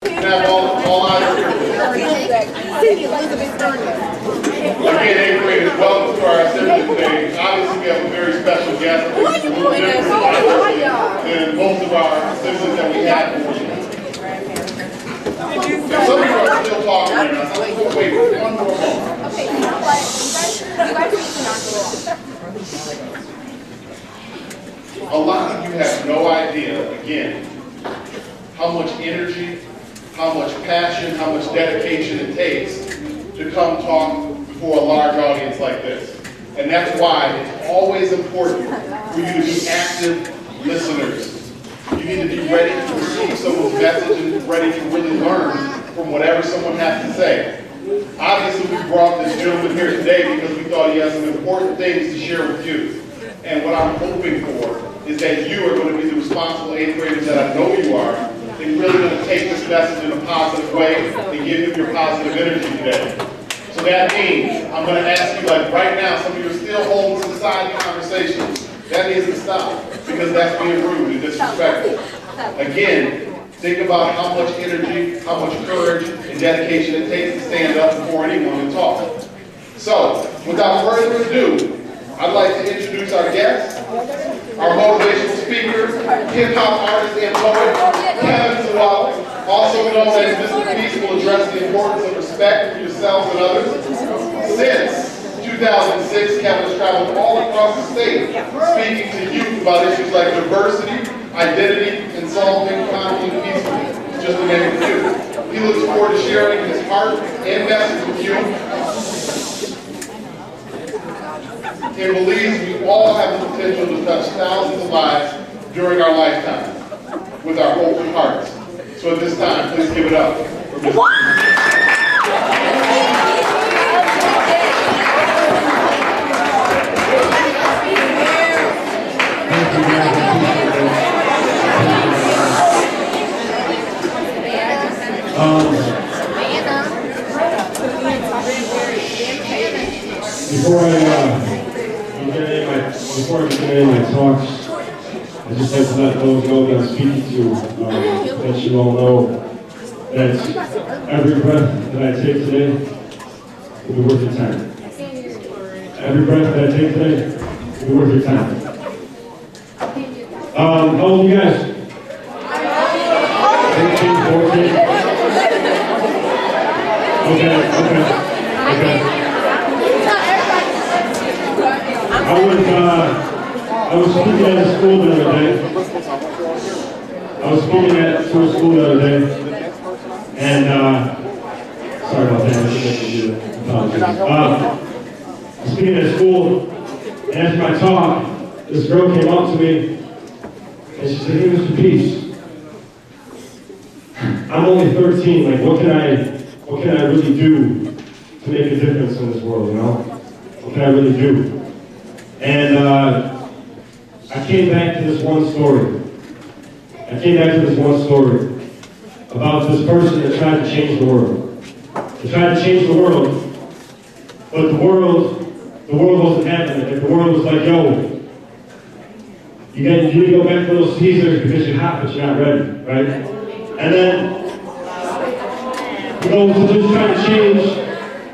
have all eyes. Again, 8th graders, welcome to our assembly today. Obviously, we have a very special guest. And most of our assemblies that we have. Now, some of you are still talking right now, so let's wait one more moment. Okay, you know what? You guys need to knock it off. A lot of you have no idea, again, how much energy, how much passion, how much dedication it takes to come talk before a large audience like this. And that's why it's always important for you to be active listeners. You need to be ready to receive someone's message and ready to really learn from whatever someone has to say. Obviously, we brought this gentleman here today because we thought he has some important things to share with you. And what I'm hoping for is that you are going to be the responsible 8th graders that I know you are, and really going to take this message in a positive way and give him your positive energy today. So that means I'm going to ask you, like right now, some of you are still holding some side conversations. That needs to stop because that's being rude and disrespectful. Again, think about how much energy, how much courage and dedication it takes to stand up before anyone and talk. So, without further ado, I'd like to introduce our guest, our motivational speaker, hip-hop artist and poet, Kevin Sawala, also known as Mr. Peace, will address the importance of respect for yourselves and others. Since 2006, Kevin has traveled all across the state, speaking to youth about issues like diversity, identity, and solving conflict peacefully, just to name a few. He looks forward to sharing his heart and message with you, and believes we all have the potential to touch thousands of lives during our lifetime with our open hearts. So at this time, please give it up for Mr. Before I begin any of my talks, I just like to let those know that I'm speaking to, that you all know that every breath that I take today will be worth your time. Every breath that I take today will be worth your time. How old are you guys? 13, 14? Okay. I was speaking at a school the other day. I was speaking to a school the other day, and sorry about that. I think I can do it. Apologies. I was speaking at a school, and after my talk, this girl came up to me, and she said, "Hey, Mr. Peace, I'm only 13. Like, what can I really do to make a difference in this world? You know, what can I really do?" And I came back to this one story. About this person that tried to change the world. They tried to change the world, but the world wasn't having it. Like, the world was like, "Yo, you need to go back to Little Caesars because you're hot, but you're not ready," right? And then he goes to just try to change.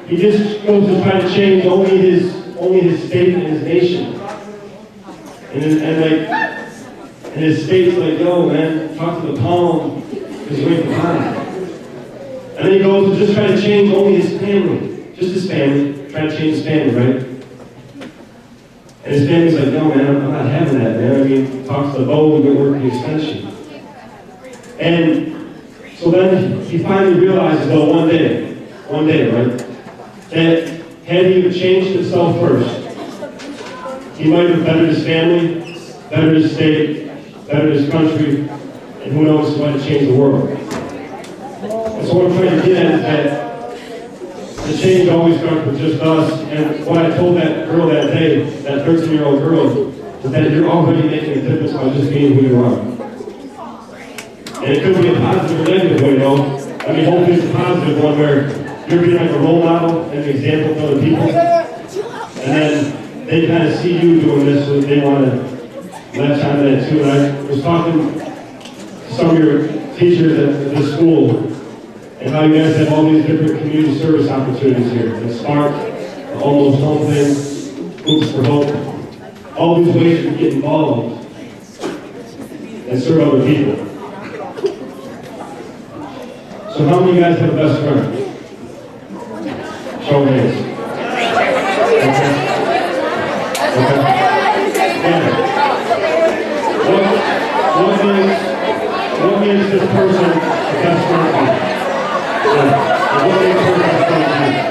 He just goes to try to change only his state and his nation. And his state's like, "Yo, man, talk to the palm, because you ain't the pond." And then he goes to just try to change only his family. Just his family. Trying to change his family, right? And his family's like, "No, man, I'm not having that, man. I mean, talk to the bow, we're going to work the extension." And so then he finally realizes, though, one day, right, that had he changed himself first, he might have bettered his family, bettered his state, bettered his country, and who knows, he might have changed the world. And so what I'm trying to get at is that the change always starts with just us. And what I told that girl that day, that 13-year-old girl, is that you're already making a difference by just being who you are. And it could be a positive or negative way, though. I mean, hopefully it's a positive one where you're being like a role model and an example for other people. And then they kind of see you doing this, so they want to latch on to that too. And I was talking to some of your teachers at this school, and how you guys have all these different community service opportunities here. The Spark, the Almost Home thing, Groups for Hope, all these ways to get involved and serve other people. So how many of you guys have a best friend? Show of hands. Okay. Yeah. What makes this person the best friend to you? Yeah. What makes her best friend to you?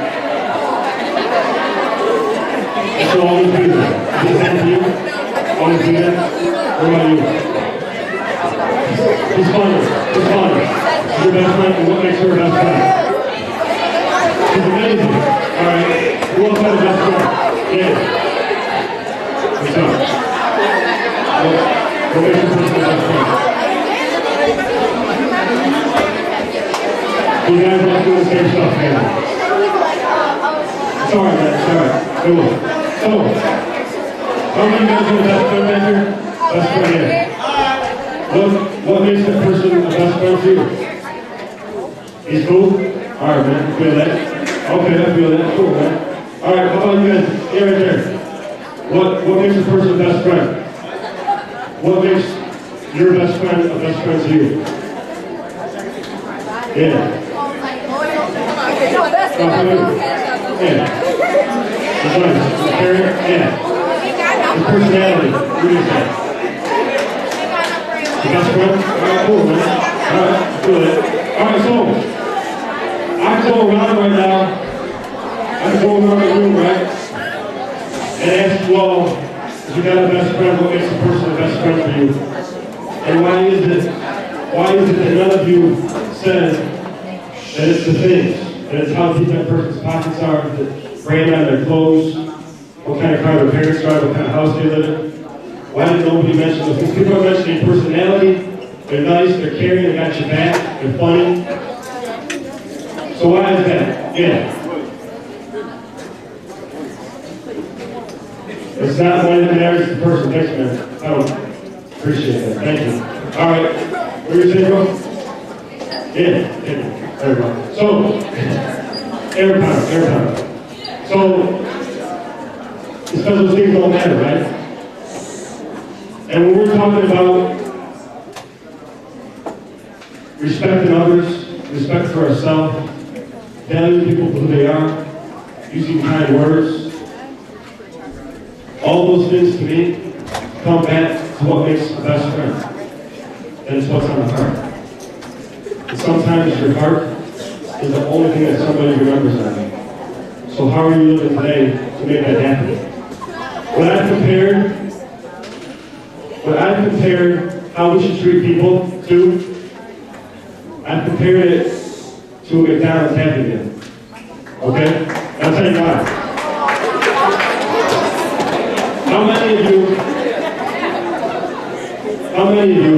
It should always be there. Is it that to you? Always be there? What about you? She's funny. She's funny. She's your best friend, and what makes her a best friend? She's amazing. All right. Who else has a best friend? Yeah. What's up? What makes your person a best friend? You guys like doing the same stuff, man. It's all right, man. It's all right. Cool. So, how many of you guys have a best friend back here? Best friend, yeah. What makes that person a best friend to you? He's cool? All right, man. You feel that? Okay, I feel that. Cool, man. All right, how about you guys? Yeah, right there. What makes a person a best friend? What makes your best friend a best friend to you? Yeah. Yeah. That's right. Parent? Yeah. His personality. What do you say? The best friend? All right, cool, man. All right, feel it. All right, so I'm going around right now. I'm going around the room, right? And ask you all, if you got a best friend, what makes a person a best friend for you? And why is it that none of you said that it's the things, that it's how deep that person's pockets are, the brand on their clothes, what kind of car their parents drive, what kind of house they live in? Why did nobody mention those things? People are mentioning personality, they're nice, they're caring, they got your back, they're funny. So why is that? Yeah. It's not money that matters, it's the person. Thanks, man. I don't appreciate that. Thank you. All right. What are you saying, bro? Yeah. There we go. So, airtime. So, it's because those things don't matter, right? And when we're talking about respecting others, respect for ourselves, valuing people for who they are, using kind words, all those things to me come back to what makes a best friend. And it's what's on the heart. And sometimes your heart is the only thing that somebody remembers on you. So how are you living today to make that happen? When I've compared how we should treat people to, I've compared it to a McDonald's Happy Meal. Okay? I'll tell you why. How many of you,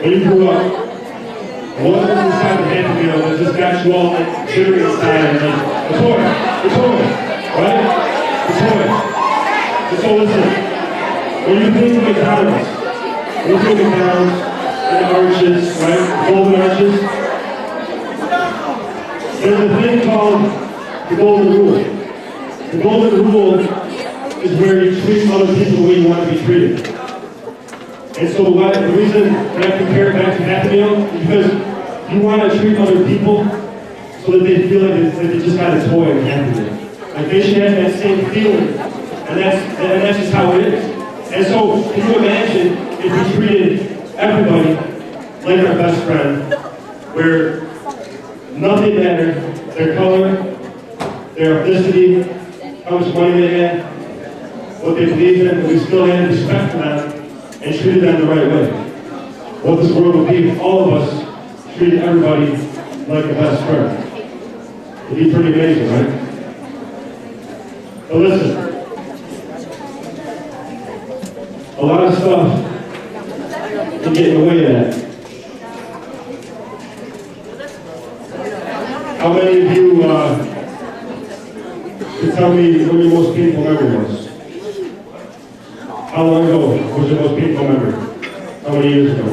when you grew up, wasn't inside the Happy Meal that just got you all jittery inside and like, the toy, right? The toy. So listen, when you think of McDonald's, and the arches, right? Golden arches, there's a thing called the golden rule. The golden rule is where you treat other people the way you want to be treated. And so the reason that I compare it back to Happy Meal is because you want to treat other people so that they feel like they just got a toy and Happy Meal. Like they should have that same feeling. And that's just how it is. And so can you imagine if we treated everybody like our best friend, where nothing mattered, their color, their ethnicity, how much money they had, what they believed in, but we still had respect for them and treated them the right way. What this world would be if all of us treated everybody like a best friend. It'd be pretty amazing, right? But listen, a lot of stuff can get in the way of that. How many of you can tell me when your most painful memory was? How long ago was your most painful memory? How many years ago?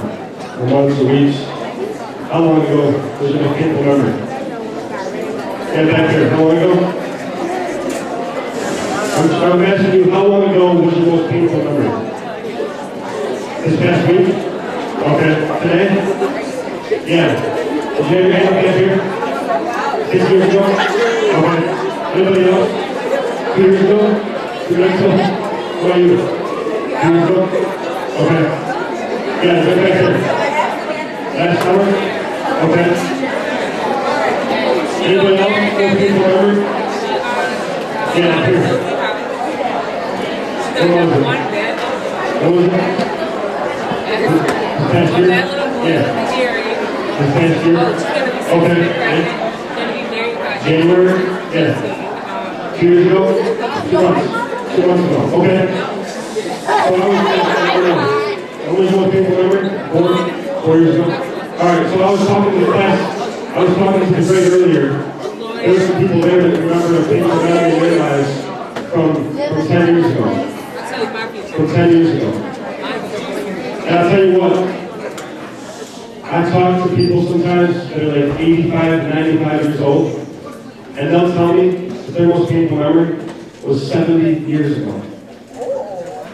Or months or weeks? How long ago was your most painful memory? Yeah, back here. How long ago? I'm asking you, how long ago was your most painful memory? This past week? Okay. Today? Yeah. Did you have your hand up back here? 6 years ago? Okay. Anybody else? 2 years ago? 2 years ago? What about you? 2 years ago? Okay. Yeah, right back here. Last summer? Okay. Anybody else? More people ever? Yeah, here. What was it? What was it? This past year? Yeah. This past year? Okay. January? Yeah. 2 years ago? 2 months. 2 months ago. Okay. So I was more people remember? 4 years ago? Alright, so I was talking to the class, I was talking to the grade earlier. There were some people there that remember a painful memory in their lives from 10 years ago. From 10 years ago. And I'll tell you what, I talk to people sometimes that are like 85, 95 years old, and they'll tell me that their most painful memory was 70 years ago.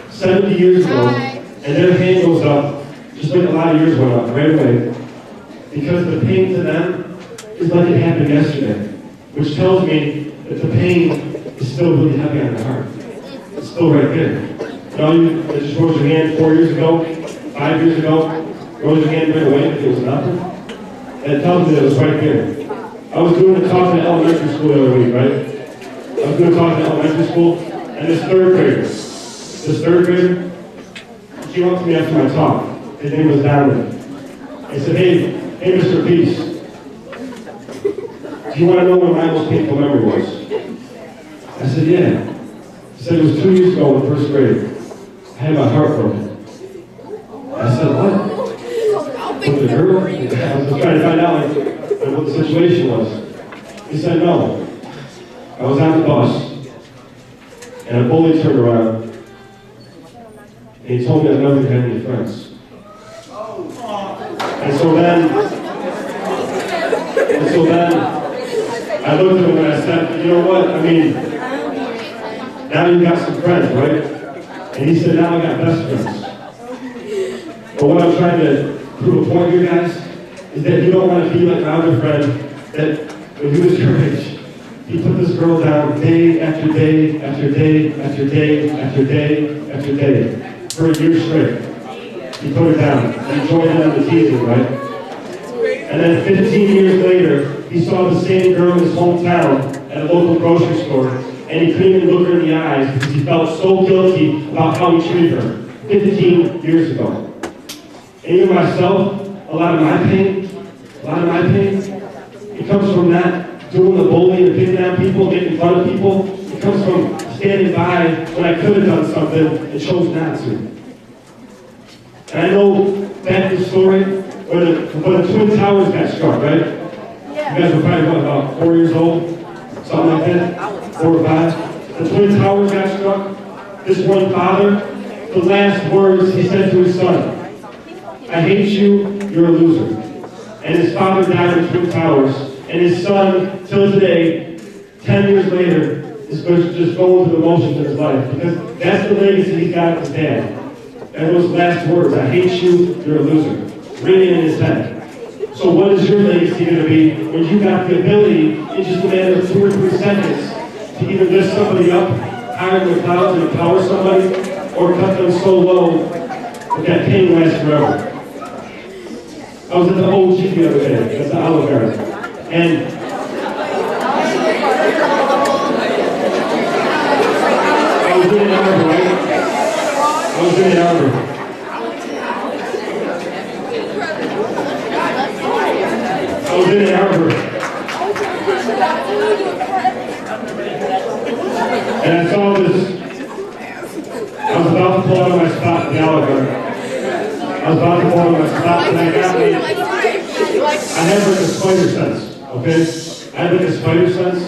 70 years ago, and their hand goes up, just like a lot of yours went up right away, because the pain to them is like it happened yesterday, which tells me that the pain is still really heavy on their heart. It's still right there. You know, you just rose your hand 4 years ago, 5 years ago, rose your hand right away, it was nothing. That tells me that it was right there. I was doing a talk in elementary school the other week, right? I was doing a talk in elementary school, and this third grader, she went to me after my talk. His name was Donovan. I said, hey, Mr. Peace, do you want to know what my most painful memory was? I said, yeah. He said, it was 2 years ago in first grade. I had my heart broken. I said, what? With the girl? I was trying to find out what the situation was. He said, no. I was on the bus, and a bully turned around, and he told me I never had any friends. And so then, I looked at him and I said, you know what? I mean, now you got some friends, right? And he said, now I got best friends. But what I'm trying to prove a point here, guys, is that you don't want to be like my other friend that when he was your age, he put this girl down day after day after day after day after day after day for a year straight. He put her down and joined in on the teasing, right? And then 15 years later, he saw the same girl in his hometown at a local grocery store, and he couldn't even look her in the eyes because he felt so guilty about how he treated her 15 years ago. And even myself, a lot of my pain, it comes from not doing the bullying and picking on people, making fun of people. It comes from standing by when I could have done something and chose not to. And I know back to the story when the Twin Towers got struck, right? You guys were probably, what, about 4 years old? Something like that? 4 or 5? The Twin Towers got struck. This one father, the last words he said to his son, I hate you, you're a loser. And his father died in the Twin Towers. And his son, till today, 10 years later, is just going through the motions of his life. Because that's the legacy he got with his dad. And those last words, I hate you, you're a loser. Ringing in his head. So what is your legacy going to be when you got the ability in just a matter of 2 or 3 seconds to either lift somebody up higher in the clouds and empower somebody, or cut them so low that that pain lasts forever? I was at the OG the other day, that's the Olive Garden, and I was in Ann Arbor, right? I was in Ann Arbor. And I saw this, I was about to pull out of my spot at the Olive Garden. I had like a spider sense, okay? I have like a spider sense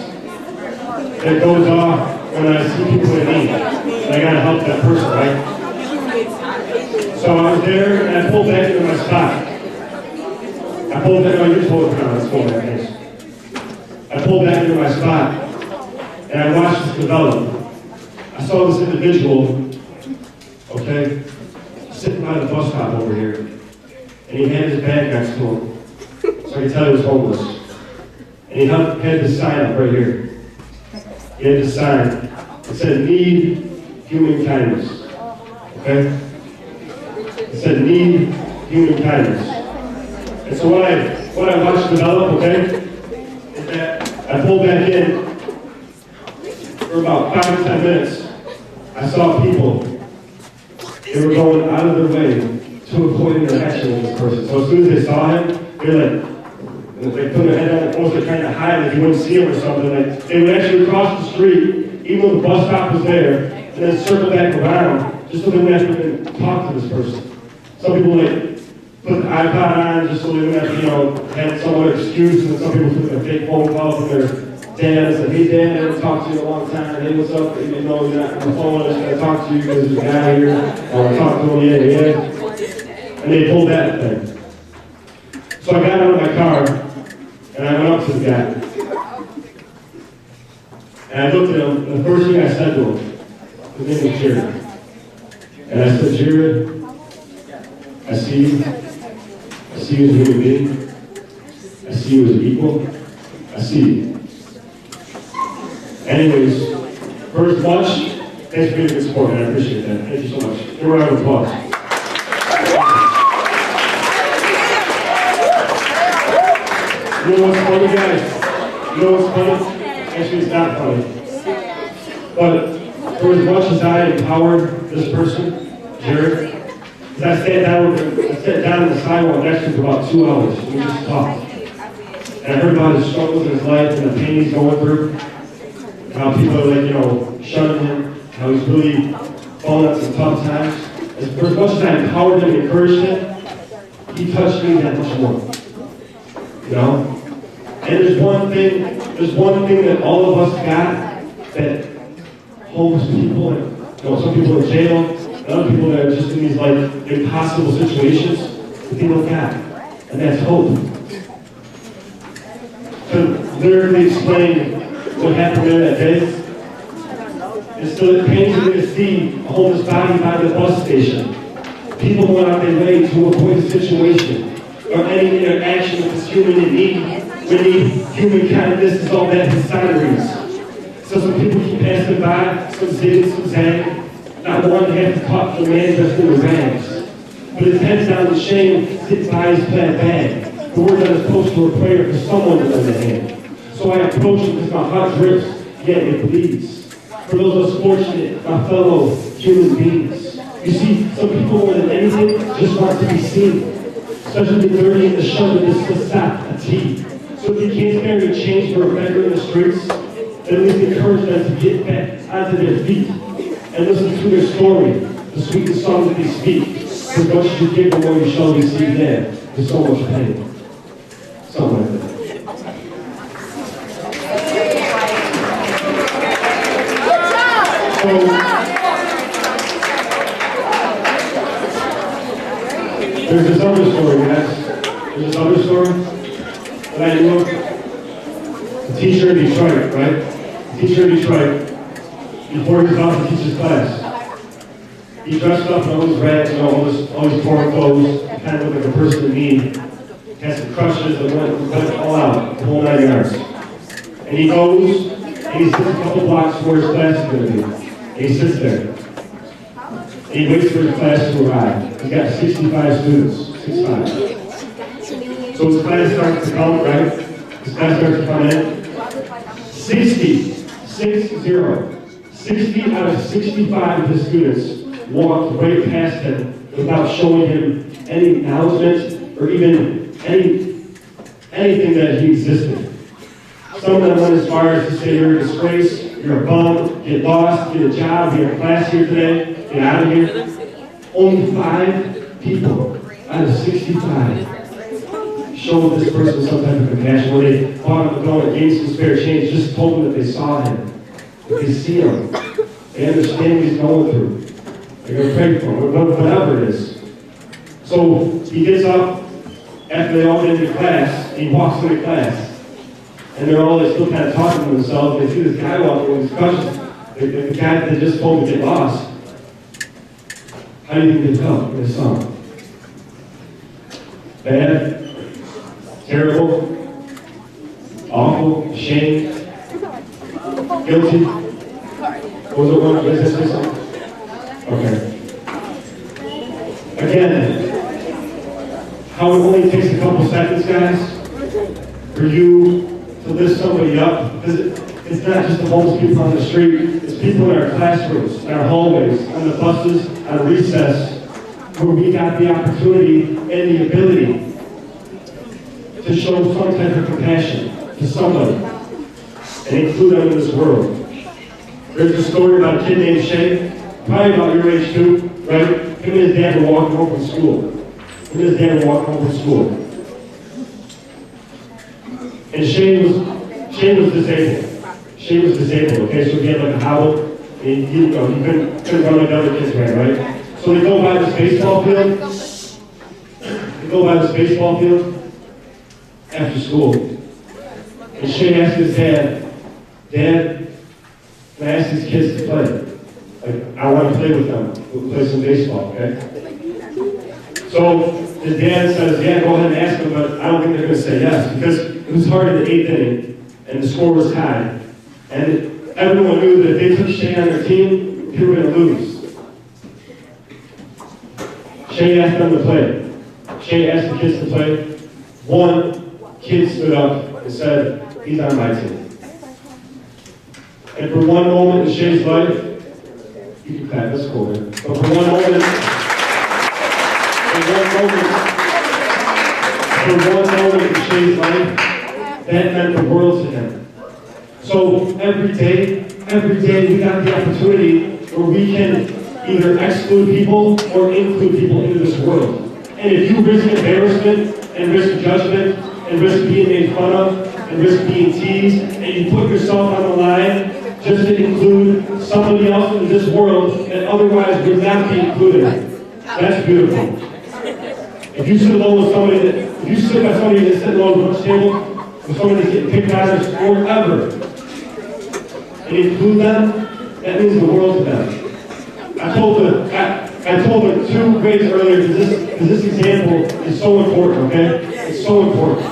that goes off when I see people in need. And I gotta help that person, right? So I was there and I pulled back into my spot. I I pulled back, no, you pulled it down, let's pull back, thanks. I pulled back into my spot, and I watched this develop. I saw this individual, okay, sitting by the bus stop over here, and he had his bag next to him, so I could tell he was homeless. And he had this sign up right here. He had this sign. It said, "Need human kindness." Okay? It said, "Need human kindness." And so what I watched develop, okay, is that I pulled back in for about 5 to 10 minutes. I saw people, they were going out of their way to avoid interaction with this person. So as soon as they saw him, they put their head on, almost like trying to hide like you wouldn't see him or something. Like they would actually cross the street, even though the bus stop was there, and then circle back around, just so they wouldn't have to even talk to this person. Some people like put the iPod on just so they wouldn't have to, have some other excuse, and some people took a fake phone call from their dad and said, "Hey dad, I haven't talked to you in a long time. Hey, what's up? Even though you're not on the phone, I'm just gonna talk to you because there's a guy here. I want to talk to him, yeah." And they pulled that thing. So I got out of my car, and I went up to the guy. And I looked at him, and the first thing I said to him, his name was Jared. And I said, "Jared, I see you. I see you as a human being. I see you as an equal. I see you." Anyways, first lunch, thanks for being a good sport, man. I appreciate that. Thank you so much. Give a round of applause. You know what's funny, guys? You know what's funny? Actually, it's not funny. But for as much as I empowered this person, Jared, I sat down on the sidewalk next to him for about 2 hours. We just talked. And I heard about his struggles in his life and the pain he's going through. How people are like, shunning him. How he's really falling on some tough times. And for as much as I empowered him and encouraged him, he touched me that much more. And there's one thing that all of us got that homeless people and some people in jail, and other people that are just in these like impossible situations, that they don't got. And that's hope. To literally explain what happened there that day, it's still painful to see a homeless body by the bus station. People going out their way to avoid a situation or any interaction with this human in need. We need human kindness is all that his sign reads. So some people keep passing by, some zig, some zag, not one to have to talk to the man dressed in the rags. But his head's down in shame, sits by his plaid bag. The words on his poster were prayer for someone to lend a hand. So I approach him because my heart drips, yet it bleeds. For those less fortunate, my fellow human beings. You see, some people more than anything just want to be seen. Especially the dirty and the shunned in this society. So if you can't spare any change for a beggar in the streets, then at least encourage them to get back onto their feet and listen to their story, the sweetest song that they speak. As much as you give, the more you shall receive there. There's so much pain. Something like that. There's this other story, guys. There's this other story. When I knew a teacher in Detroit, right? A teacher in Detroit, before he was about to teach his class, he dressed up in all these rags and all these torn clothes, kind of looked like a person in need, had some crutches that went all out, the whole 9 yards. And he goes, and he sits a couple blocks where his class is going to be. And he sits there. And he waits for his class to arrive. He's got 65 students, 65. So his class starts to come, right? His class starts to come in. 60 out of 65 of his students walked right past him without showing him any acknowledgement or even anything that he existed. Some of them went as far as to say, "You're a disgrace, you're a bum, get lost, get a job, you're in class here today, get out of here." Only 5 people out of 65 showed this person some type of compassion. When they bought him a donut, gave him some spare change, just told him that they saw him, that they see him, they understand what he's going through. They're going to pray for him, whatever it is. So he gets up, after they all get into class, he walks into class, and they're all still kind of talking to themselves, and they see this guy walking with his crutches, the guy that they just told to get lost. How do you think they felt when they saw him? Bad? Terrible? Awful? Ashamed? Guilty? Was it one? Was this something? Okay. Again, how it only takes a couple seconds, guys, for you to lift somebody up. Because it's not just the homeless people on the street, it's people in our classrooms, in our hallways, on the buses, on recess, where we got the opportunity and the ability to show some type of compassion to somebody and include them in this world. There's a story about a kid named Shay, probably about your age too, right? Him and his dad were walking home from school. Him and his dad were walking home from school. And Shay was disabled. Shay was disabled, okay? So he had like a hobble, and he couldn't run like other kids ran, right? So they go by this baseball field. They go by this baseball field after school. And Shay asked his dad, "Dad, can I ask these kids to play? Like, I want to play with them. We'll play some baseball, okay?" So his dad says, "Yeah, go ahead and ask them," but I don't think they're going to say yes, because it was hard in the 8th inning, and the score was tied. And everyone knew that if they took Shay on their team, they were going to lose. Shay asked them to play. Shay asked the kids to play. One kid stood up and said, "He's on my team." And for one moment in Shay's life, you can clap, that's cool, man. But for one moment in Shay's life, that meant the world to him. So every day we got the opportunity where we can either exclude people or include people into this world. And if you risk embarrassment and risk judgment and risk being made fun of and risk being teased, and you put yourself on the line just to include somebody else in this world that otherwise would not be included, that's beautiful. If you sit alone with somebody if you sit by somebody that's sitting alone at the lunch table, with somebody that's getting picked on or ever, and include them, that means the world to them. I told the two grades earlier, because this example is so important, okay? It's so important.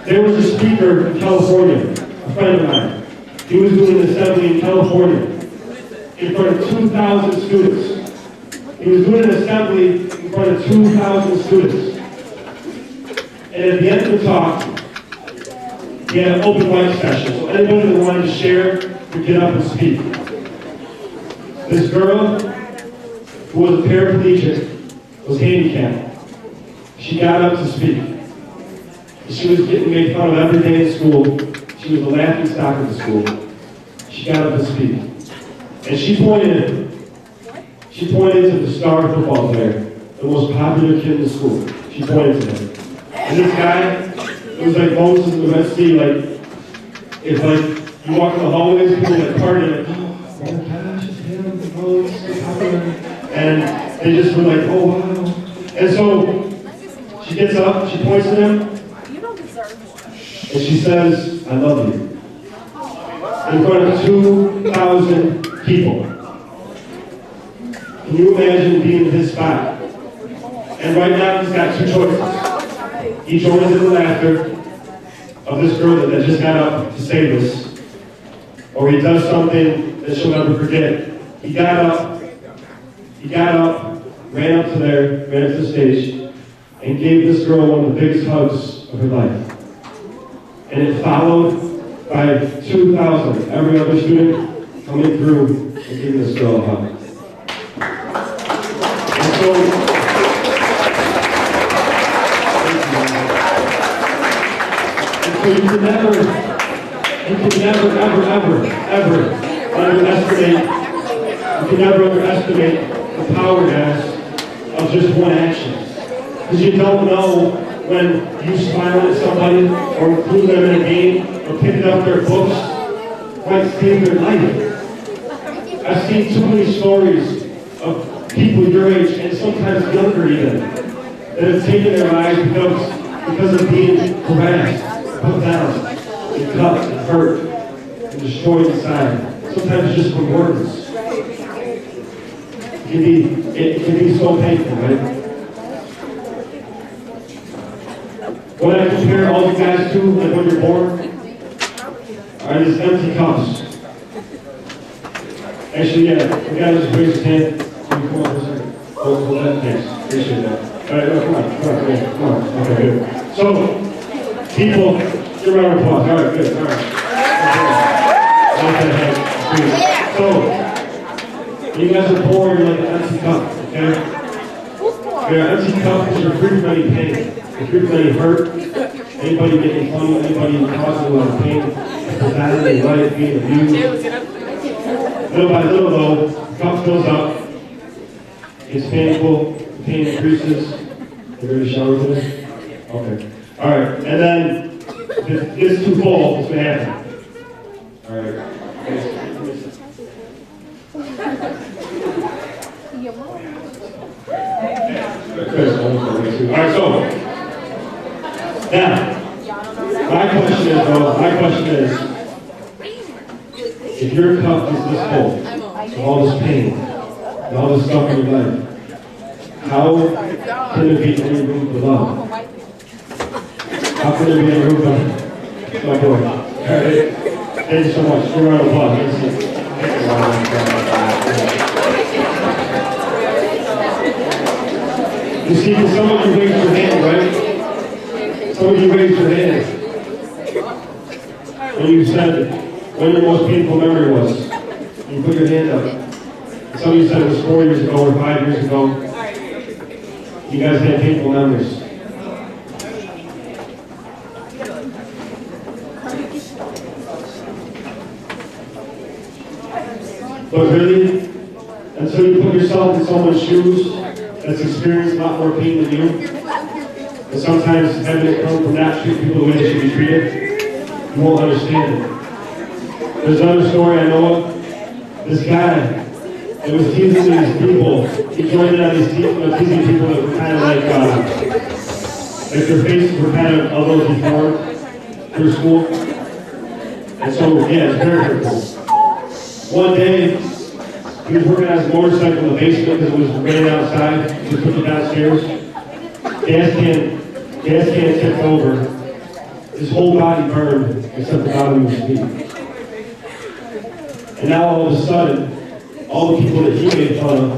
There was a speaker in California, a friend of mine. He was doing an assembly in California in front of 2,000 students. He was doing an assembly in front of 2,000 students. And at the end of the talk, he had an open mic session, so anybody that wanted to share could get up and speak. This girl, who was a paraplegic, was handicapped. She got up to speak. She was getting made fun of every day in school. She was the laughing stock of the school. She got up to speak. And she pointed to the star football player, the most popular kid in the school. She pointed to him. And this guy, it was like Moses in the Red Sea, like, it's like you walk in the hallways, people like partying, like, oh my gosh, it's him, oh, he's so popular. And they just were like, oh wow. And so she gets up, she points to him, and she says, "I love you." In front of 2,000 people. Can you imagine being in his spot? And right now he's got two choices. He joins in the laughter of this girl that just got up to say this, or he does something that she'll never forget. He got up, ran up to the stage, and gave this girl one of the biggest hugs of her life. And it followed by 2,000, every other student coming through and giving this girl a hug. And so, you can never, ever underestimate, the power, guys, of just one action. Because you don't know when you smile at somebody or include them in a game or pick up their books, might save their life. I've seen too many stories of people your age, and sometimes younger even, that have taken their lives because of being harassed, put down, and cut, and hurt, and destroyed inside. Sometimes just from words. It can be so painful, right? When I compare all you guys to, like when you're born, are these empty cups. Actually, yeah, the guy just raised his hand. Can you come on for a second? Hold that, thanks. Appreciate that. All right, come on. Okay, good. So, people, give a round of applause. All right, good, all right. Okay. So, you guys are born, you're like an empty cup, okay? You're an empty cup because you're free from any pain. You're free from any hurt. Anybody getting funny, anybody causing a lot of pain, anxiety, life, being abused. Little by little, though, the cup fills up. It's painful. The pain increases. You're going to shower today? Okay. All right. And then, if it gets too full, what's going to happen? All right. All right, so, now, my question is, if your cup is this full, of all this pain, and all this stuff in your life, how can there be any room for love? How can there be any room for love? My boy. All right. Thank you so much. Give a round of applause. You see, some of you raised your hand, right? Some of you raised your hand. And you said when your most painful memory was. You put your hand up. Some of you said it was 4 years ago or 5 years ago. You guys had painful memories. But really, until you put yourself in someone's shoes that's experienced a lot more pain than you, and sometimes having it come from not treating people the way they should be treated, you won't understand it. There's another story I know of. This guy that was teasing these people, he joined in on these teasing people that were kind of like their faces were kind of a little deformed through school. And so, yeah, it's very hurtful. One day, he was working on his motorcycle in the basement because it was raining outside. He took it downstairs. Gas can tipped over. His whole body burned except the bottom of his feet. And now all of a sudden, all the people that he made fun of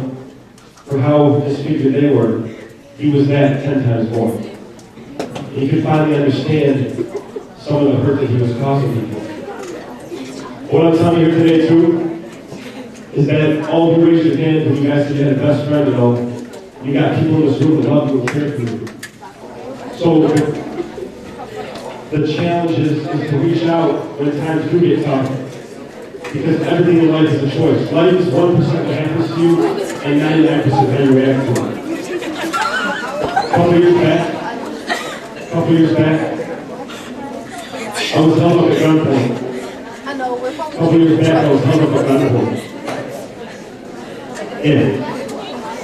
for how disfigured they were, he was that 10 times more. And he could finally understand some of the hurt that he was causing people. What I'm telling you here today too, is that all of you raised your hand when you guys said you had a best friend, you got people in this room that love you and care for you. So the challenge is to reach out when times do get tough, because everything in life is a choice. Life is 1% what happens to you, and 99% how you react to it. A couple years back, I was held up at gunpoint. A couple years back, I was held up at gunpoint. Yeah.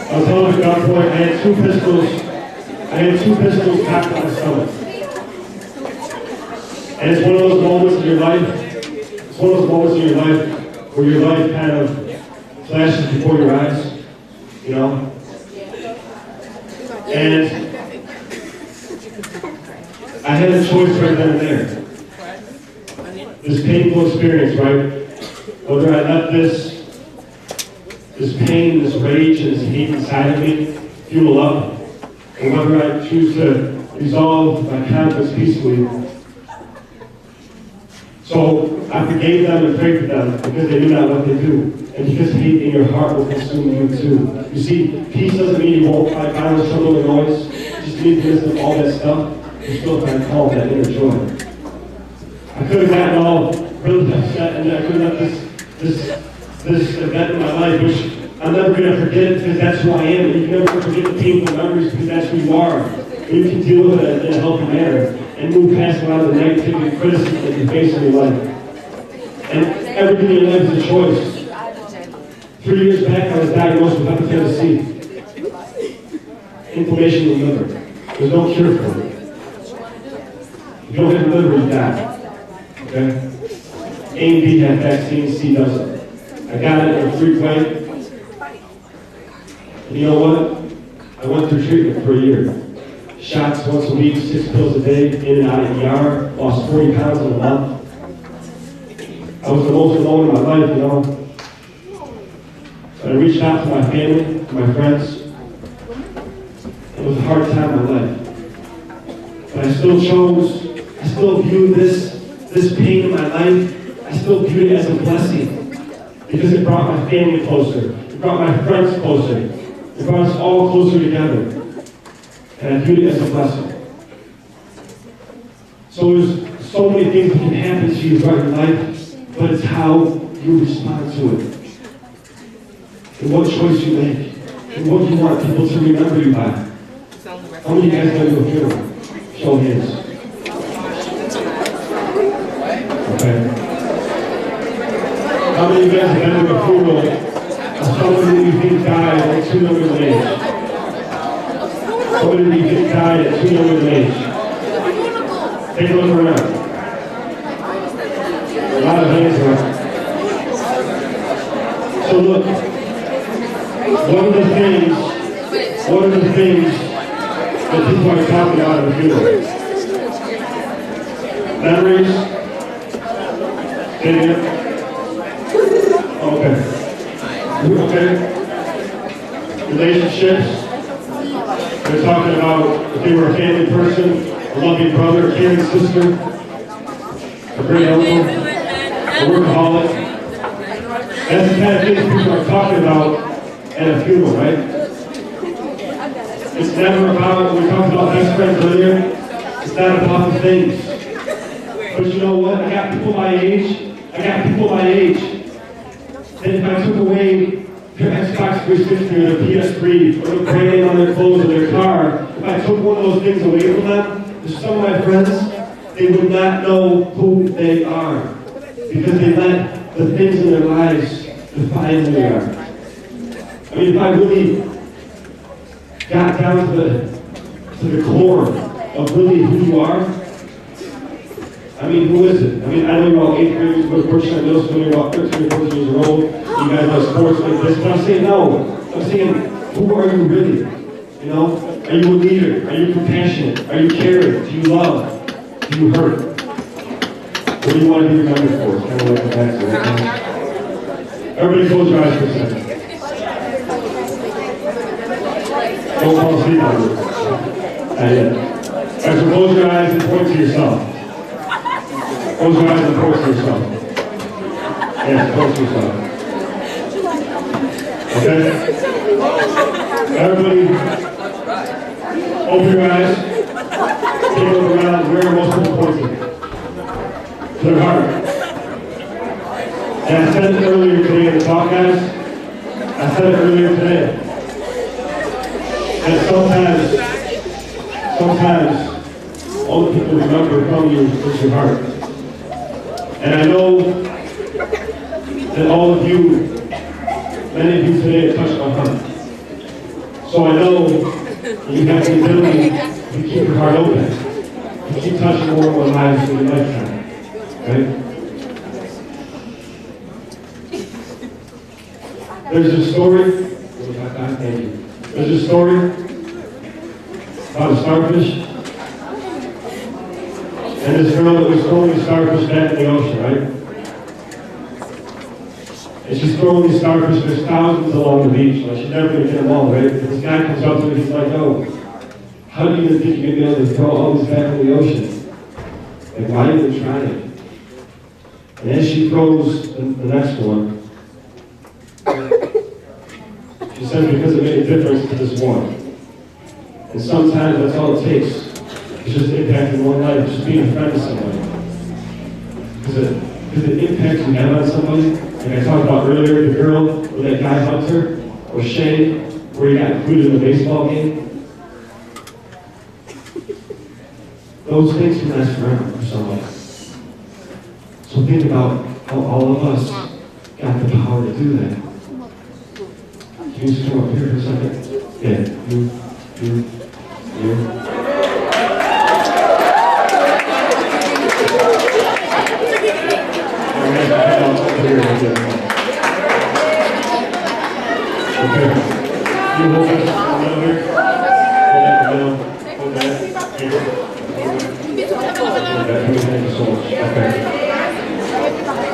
I was held up at gunpoint. I had two pistols cocked on my stomach. And it's one of those moments in your life, where your life kind of flashes before your eyes, you know? And I had a choice right then and there. This painful experience, right? Whether I let this pain, this rage, and this hate inside of me fuel up, or whether I choose to resolve my conflicts peacefully. So I forgave them and prayed for them because they knew not what they do. And because hate in your heart will consume you too. You see, peace doesn't mean you won't fight violence, trouble, and noise. It just means in the midst of all that stuff, you still find calm, that inner joy. I could have gotten all really upset, and I could have let this event in my life, which I'm never going to forget because that's who I am. And you can never forget the painful memories because that's who you are. And you can deal with it in a healthy manner and move past a lot of the negativity and criticism that you face in your life. And everything in your life is a choice. 3 years back, I was diagnosed with hepatitis C. Inflammation in the liver. There's no cure for it. If you don't have the liver, you die. Okay? A and B have vaccines, C doesn't. I got it in a free way. And you know what? I went through treatment for a year. Shots once a week, 6 pills a day, in and out of ER, lost 40 pounds in a month. I was the most alone in my life, you know. So I reached out to my family, to my friends. It was a hard time in my life. But I still viewed this pain in my life, I still viewed it as a blessing. Because it brought my family closer. It brought my friends closer. It brought us all closer together. And I viewed it as a blessing. So there's so many things that can happen to you throughout your life, but it's how you respond to it. And what choice you make. And what you want people to remember you by. How many of you guys go to a funeral? Show hands. Okay. How many of you guys have been to a funeral of someone that you think died at too young of an age? Somebody that you think died at too young of an age? Take a look around. A lot of hands around. So look, what are the things that people are talking about in the funeral? Memories? Okay. Okay. Relationships? They're talking about if they were a family person, a loving brother, a caring sister, a great uncle, a workaholic. That's the kind of things people are talking about at a funeral, right? It's never about, when we talked about best friends earlier, it's not about the things. But you know what? I got people my age that if I took away their Xbox 360 or their PS3 or the brand on their clothes or their car, if I took one of those things away from them, to some of my friends, they would not know who they are. Because they let the things in their lives define who they are. I mean, if I really got down to the core of really who you are, I mean, who is it? I mean, I know you're all 8th graders, but Berkshire Middle School, you're all 13 or 14 years old, you guys know sports like this, but I'm saying no. I'm saying, who are you really? You know? Are you a leader? Are you compassionate? Are you caring? Do you love? Do you hurt? What do you want to be remembered for? It's kind of like the back to it. Everybody close your eyes for a second. Don't fall asleep on it. Not yet. All right, so close your eyes and point to yourself. Close your eyes and point to yourself. Yes, point to yourself. Okay? Everybody, open your eyes. Take a look around. Where are most people pointing? To their heart. And I said it earlier today in the talk, guys. I said it earlier today. And sometimes, all the people remember from you is your heart. And I know that all of you, many of you today have touched my heart. So I know that you have the ability to keep your heart open, to keep touching more and more lives in your lifetime. Right? There's a story. Thank you. There's a story about a starfish. And this girl that was throwing the starfish back in the ocean, right? And she's throwing these starfish, there's thousands along the beach, and she's never going to get them all, right? And this guy comes up to her, he's like, oh, how do you even think you're going to be able to throw all these back in the ocean? Like, why even try it? And as she throws the next one, she says because it made a difference to this one. And sometimes that's all it takes. It's just impacting one life, just being a friend to somebody. Because the impact you have on somebody, like I talked about earlier, the girl, or that guy Hunter, or Shay, where he got included in the baseball game. Those things can last forever for somebody. So think about how all of us got the power to do that. Can you just come up here for a second? Yeah, you. Okay. You hold this down here. Hold that. Here. Thank you so much. Okay.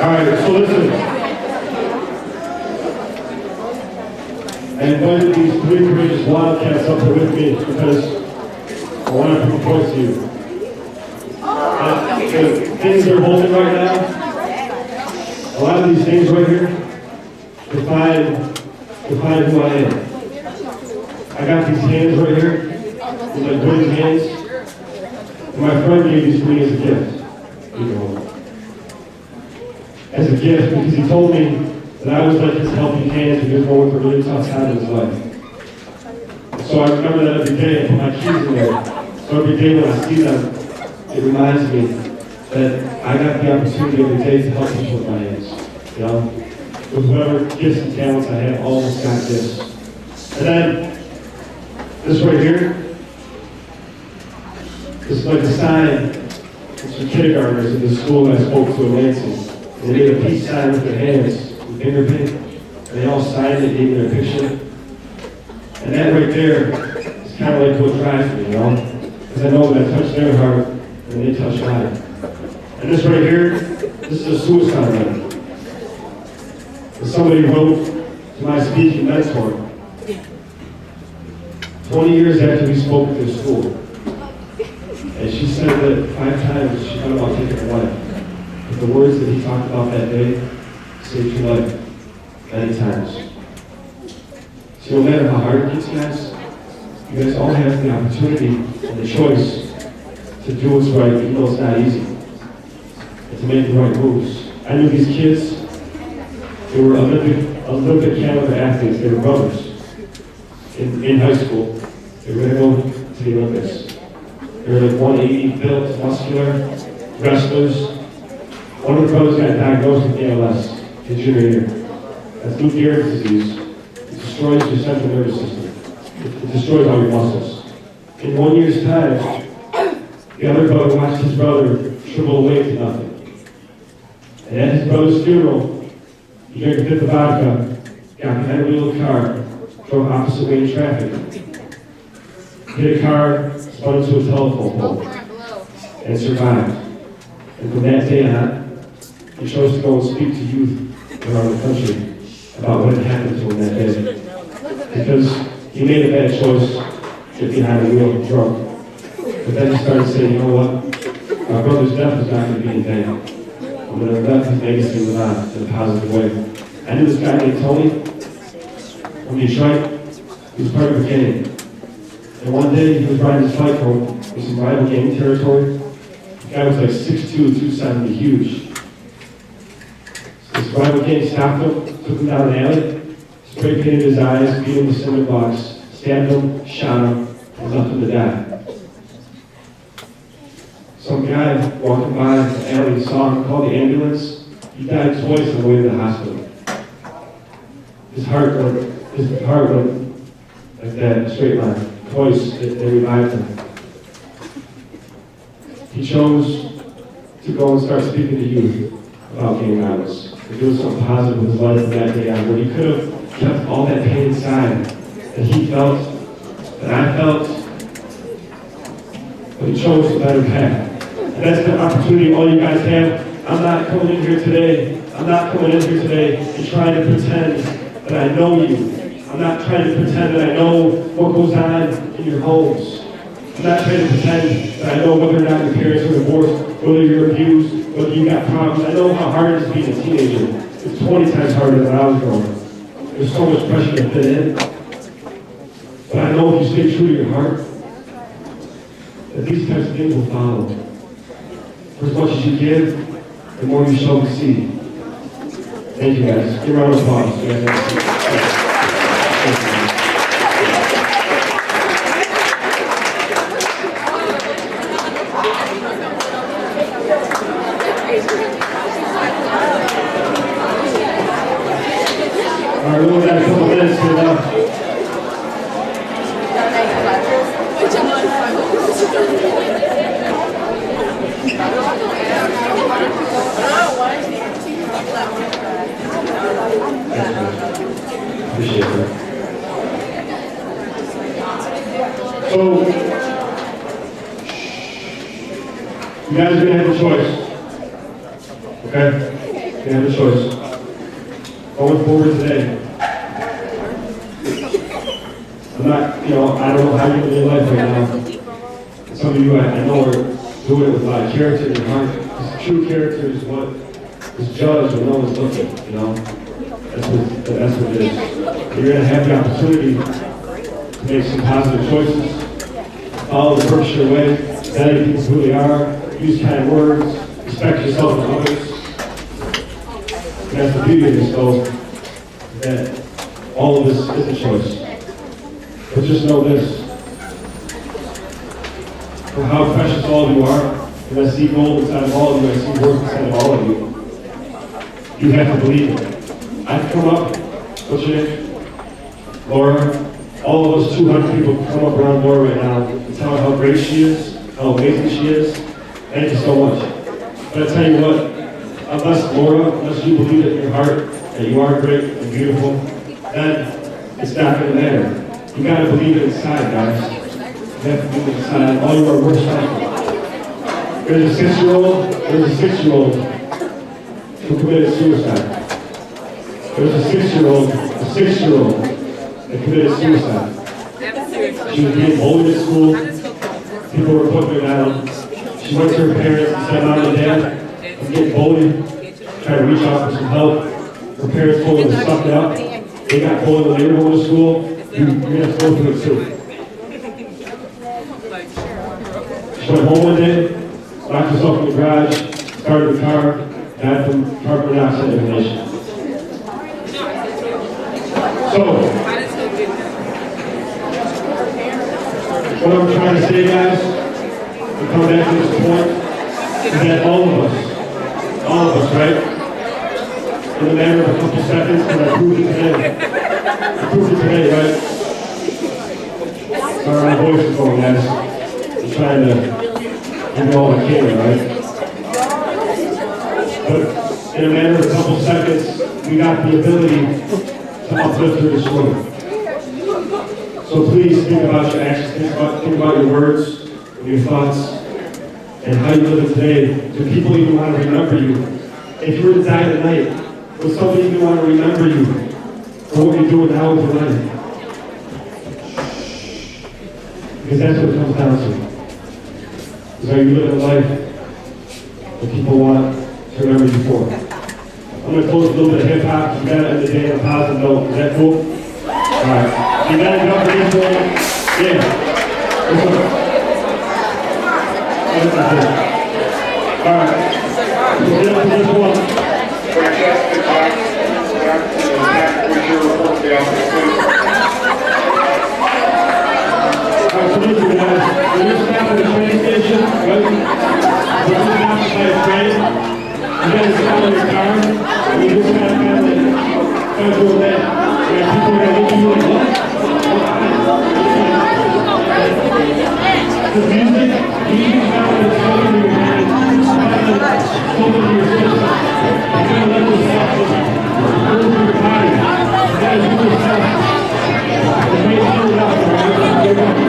All right, so listen. I invited these three courageous wildcats up here with me because I want to propose to you. The things they're holding right now, a lot of these things right here, define who I am. I got these hands right here, these like wooden hands, and my friend gave these to me as a gift. You know, as a gift because he told me that I was like his helping hand when he was going through a really tough time in his life. So I remember that every day I put my keys in there. So every day when I see them, it reminds me that I got the opportunity every day to help people with my hands. You know? With whatever gifts and talents I have, all of us got gifts. And then, this right here, this is like a sign. It's for kindergartners in the school that I spoke to in Lansing. They made a peace sign with their hands, with finger paint, and they all signed it, gave me their picture. And that right there is kind of like what drives me, you know? Because I know that I touch their heart, and they touch mine. And this right here, this is a suicide letter. And somebody wrote to my speaking mentor 20 years after we spoke at their school. And she said that 5 times she thought about taking her life. But the words that he talked about that day saved your life many times. So no matter how hard it gets, guys, you guys all have the opportunity and the choice to do what's right, even though it's not easy, and to make the right moves. I knew these kids, they were Olympic caliber athletes, they were brothers. In high school, they were going to go to the Olympics. They were like 180 built, muscular, wrestlers. One of the brothers got diagnosed with ALS his junior year. That's Lou Gehrig's disease. It destroys your central nervous system. It destroys all your muscles. In 1 year's time, the other brother watched his brother shrivel away to nothing. And at his brother's funeral, he drank a fifth of vodka, got behind the wheel of a car, drove opposite way in traffic, hit a car, spun into a telephone pole, and survived. And from that day on, he chose to go and speak to youth around the country about what had happened to him that day. Because he made a bad choice to get behind the wheel drunk. But then he started saying, you know what? My brother's death is not going to be in vain. I'm going to let his legacy live on in a positive way. I knew this guy named Tony from Detroit. He was part of a gang. And one day he was riding his bike home with some rival gang territory. The guy was like 6'2", 270, huge. This rival gang stopped him, took him down an alley, spray painted his eyes, beat him with cinder blocks, stabbed him, shot him, and left him to die. Some guy walking by the alley saw him, called the ambulance. He died twice on the way to the hospital. His heart went like that, in a straight line. Twice they revived him. He chose to go and start speaking to youth about gang violence. To do something positive with his life from that day on, where he could have kept all that pain inside that he felt, that I felt, but he chose a better path. And that's the opportunity all you guys have. I'm not coming in here today and trying to pretend that I know you. I'm not trying to pretend that I know what goes on in your homes. I'm not trying to pretend that I know whether or not your parents are divorced, whether you're abused, whether you got problems. I know how hard it is being a teenager. It's 20 times harder than I was growing up. There's so much pressure to fit in. But I know if you stay true to your heart, that these types of things will follow. For as much as you give, the more you shall receive. Thank you guys. Give a round of applause. You guys have a seat. All right, we only got a couple minutes here now. You guys are gonna have a choice. Okay? You're gonna have a choice. Going forward today. I'm not, I don't know how you live your life right now. Some of you I know are doing it with a lot of character in your heart. Because true character is what is judged when no one's looking, That's what it is. You're gonna have the opportunity to make some positive choices. Follow the Berkshire Way. Value people who they are. Use kind words. Respect yourself and others. And that's the beauty of this, though, that all of this is a choice. But just know this, for how precious all of you are, and I see gold inside of all of you, I see worth inside of all of you. You have to believe it. I've come up, what's your name? Laura. All of us 200 people come up around Laura right now and tell her how great she is, how amazing she is. Thank you so much. But I tell you what, unless you believe it in your heart that you are great and beautiful, then it's not going to matter. You got to believe it inside, guys. You have to believe it inside. All you are worth something. There's a 6-year-old who committed suicide. There's a 6-year-old that committed suicide. She was being bullied at school. People were putting her down. She went to her parents and said, Mom and Dad, I'm getting bullied. Trying to reach out for some help. Her parents told her to suck it up. They got bullied when they were going to school. You're going to have to go through it too. She went home one day, locked herself in the garage, started the car, died from carbon monoxide inhalation. So, what I'm trying to say, guys, to come back to this point, is that all of us, right? In a matter of a couple seconds, but I proved it today. Right? Our voice is going, guys. I'm trying to give you all I can, right? But in a matter of a couple seconds, we got the ability to uplift her this room. So please think about your actions, think about your words and your thoughts and how you live today. Do people even want to remember you? If you were to die tonight, will somebody even want to remember you for what you're doing now with your life? Because that's what it comes down to. Is are you living a life that people want to remember you for? I'm going to close a little bit of hip-hop. We got to end the day on a positive note. Is that cool? All right. You got to jump for this one? Yeah. What's up? All right. Get up for this one. Fantastic. What's your report to the office, please? All right, so listen, guys. When you're stopped at the train station, right? When you're stopped by a train, you got to stop in your car, and you just got to kind of do that. Yeah, people are going to look at you like, what? The music sound is something in your mind, something in your system. You're going to let yourself just move through your body. You got to do yourself. It may feel rough, but you're going to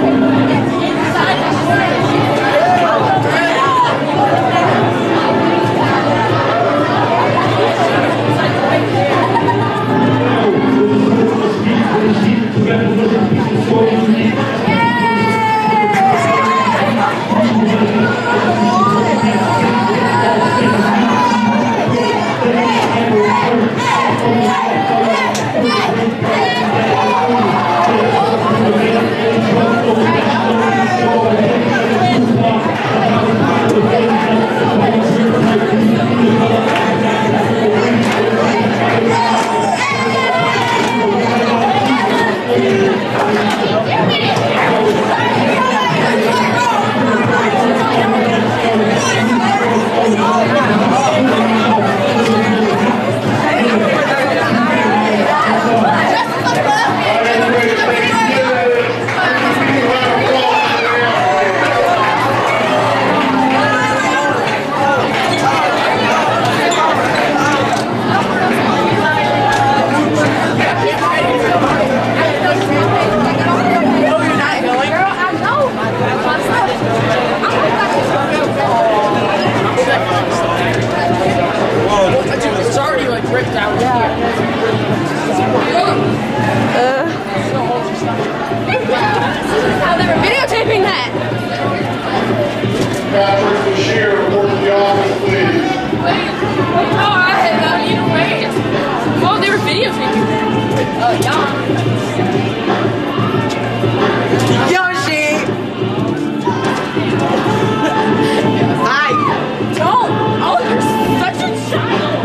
ripped out here. How they were videotaping that. Patrick Bashir, report to the office, please. Wait. Oh, I had not even wait. Oh, they were videotaping that. Yeah. Yoshi! Hi! Don't. Oh, you're such a child.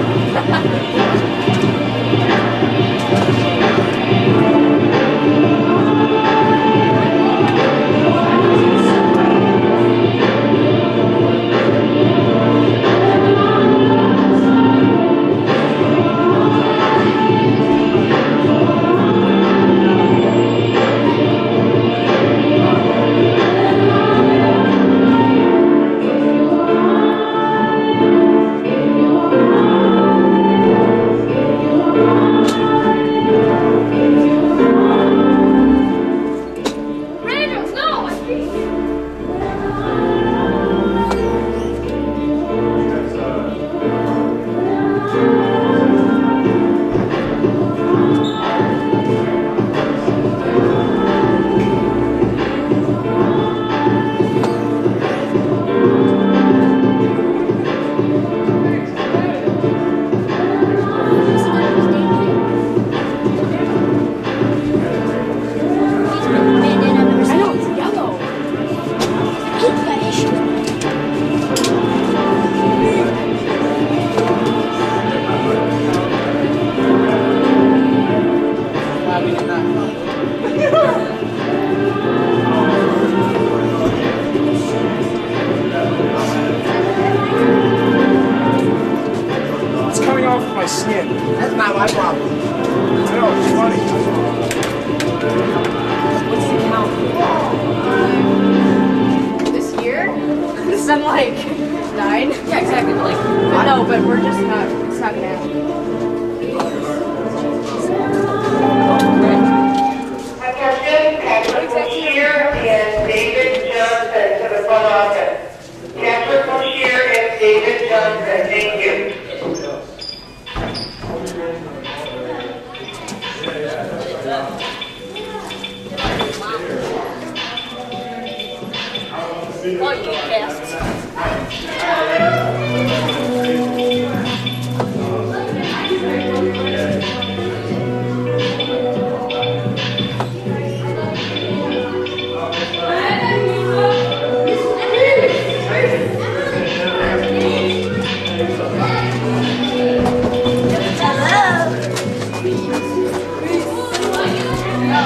It's coming off my skin. That's not my problem. I know, it's funny. What's the count? This year? It's been like 9. Yeah, exactly. But like, But no, but we're just not, it's not gonna happen. Attention, Patrick Bashir and David Johnson to the front office. Patrick Bashir and David Johnson, thank you. oh, you guessed.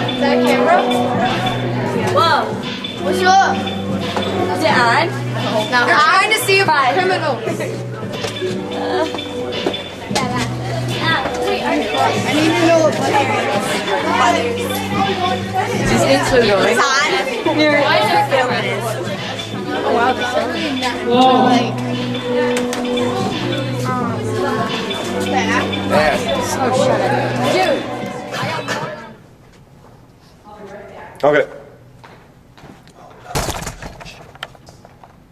Is that a camera? Whoa. What's up? Is it on? No. They're trying to see if we're criminals. I need to know what area it is. Is this intro going? It's on. Here. Why is it filming? Oh wow, back. Oh, shut up. Dude. Okay.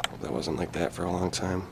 Hope that wasn't like that for a long time.